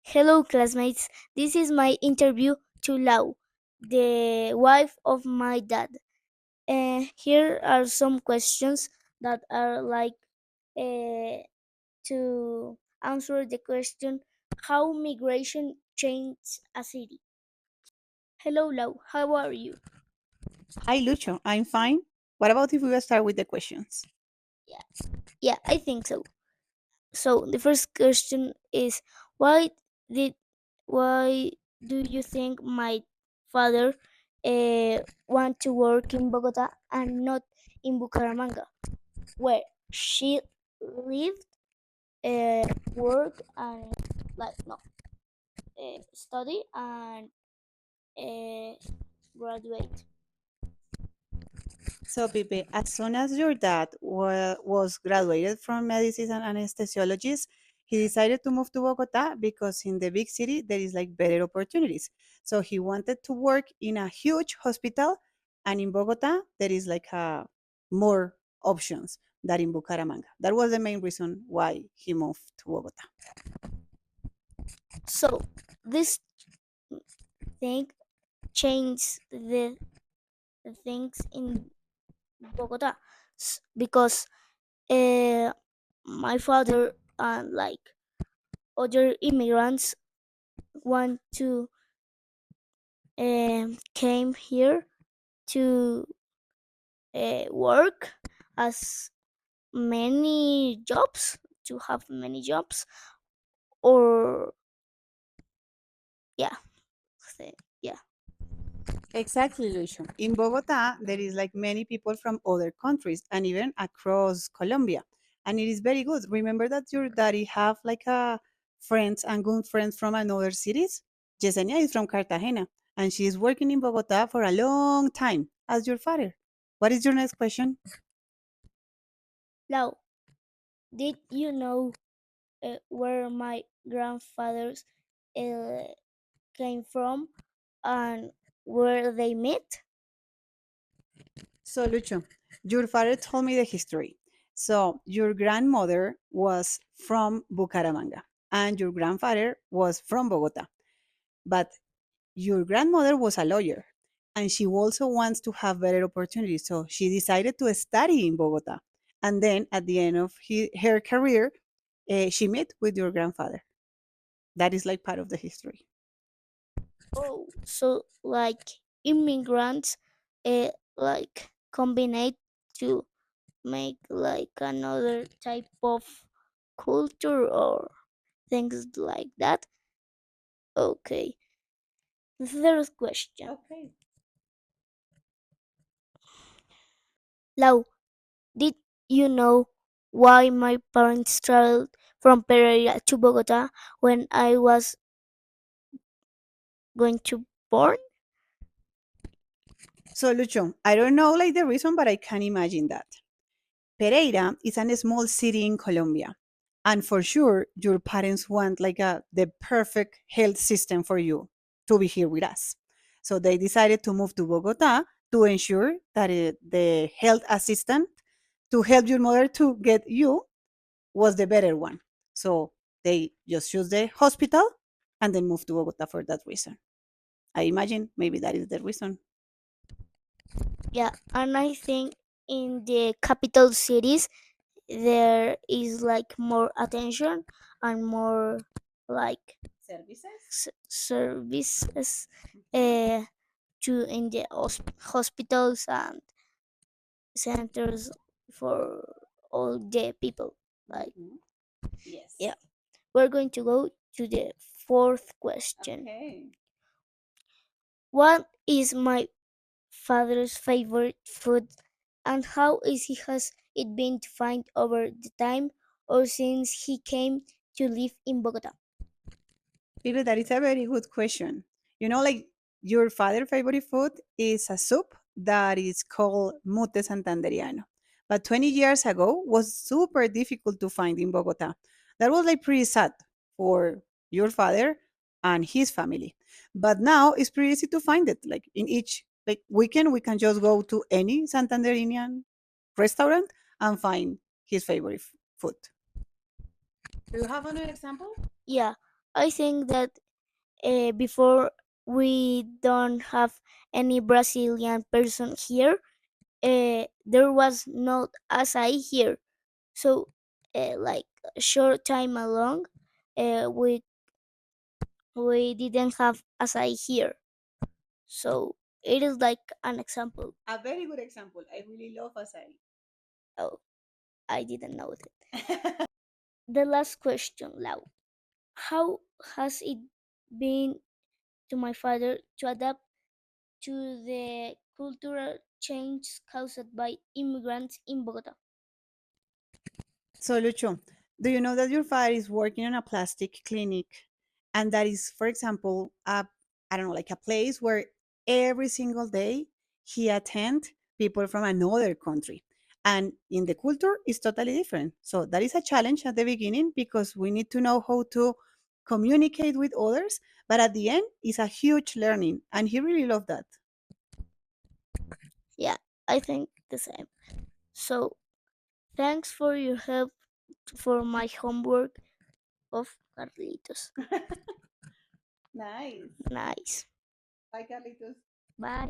Hello, classmates. This is my interview to Lau, the wife of my dad. Here are some questions that are like uh, to answer the question how migration changed a city. Hello, Lau. How are you? Hi, Lucho. I'm fine. What about if we start with the questions? Yeah, yeah, I think so. So the first question is why did why do you think my father want to work in Bogota and not in Bucaramanga, where she lived, work and like no study and uh, graduate? So, Pipe, as soon as your dad was graduated from medicine and anesthesiologist, he decided to move to Bogota because in the big city there is like better opportunities. So he wanted to work in a huge hospital, and in Bogota there is like more options than in Bucaramanga. That was the main reason why he moved to Bogota. So this thing changed the things in Bogota because my father and like other immigrants want to came here to work as many jobs to have many jobs or yeah yeah. Exactly, Lucio. In Bogota, there is like many people from other countries and even across Colombia. And it is very good. Remember that your daddy have like a friends and good friends from another cities? Yesenia is from Cartagena and she is working in Bogota for a long time as your father. What is your next question? Now, did you know where my grandfathers uh, came from and where they met? So, Lucho, your father told me the history. So, your grandmother was from Bucaramanga and your grandfather was from Bogota. But your grandmother was a lawyer and she also wants to have better opportunities. So she decided to study in Bogota. And then at the end of her career, she met with your grandfather. That is like part of the history. Oh, so like immigrants like combine to make like another type of culture or things like that. Okay. The third question. Okay. Lau, did you know why my parents traveled from Pereira to Bogota when I was going to born? So, Lucho, I don't know like the reason, but I can imagine that. Pereira is a small city in Colombia. And for sure, your parents want like the perfect health system for you to be here with us. So they decided to move to Bogota to ensure that the health assistant to help your mother to get you was the better one. So they just choose the hospital and then move to Bogota for that reason. I imagine maybe that is the reason. Yeah, and I think in the capital cities there is like more attention and more like Services? services Mhm. to in the hospitals and centers for all the people. Like, Mhm. Yes. yeah, we're going to go to the fourth question. Okay. What is my father's favorite food and how easy has it been to find over the time or since he came to live in Bogota? Peter, that is a very good question. You know, like your father's favorite food is a soup that is called mute santanderiano. But 20 years ago was super difficult to find in Bogota. That was like pretty sad for your father and his family. But now it's pretty easy to find it. Like in each like weekend, we can just go to any Santanderian restaurant and find his favorite food. Do you have another example? Yeah. I think that before we don't have any Brazilian person here, there was not acai here. So, like a short time along, we didn't have acai here. So it is like an example. A very good example. I really love acai. Oh, I didn't know that. The last question, Lau. How has it been to my father to adapt to the cultural change caused by immigrants in Bogota? So, Lucho, do you know that your father is working on a plastic clinic and that is, for example, I don't know, like a place where every single day he attend people from another country. And in the culture, it's totally different. So that is a challenge at the beginning because we need to know how to communicate with others. But at the end, it's a huge learning. And he really loved that. Yeah, I think the same. So thanks for your help for my homework of Carlitos. Nice. Nice. Bye, Carlitos. Bye.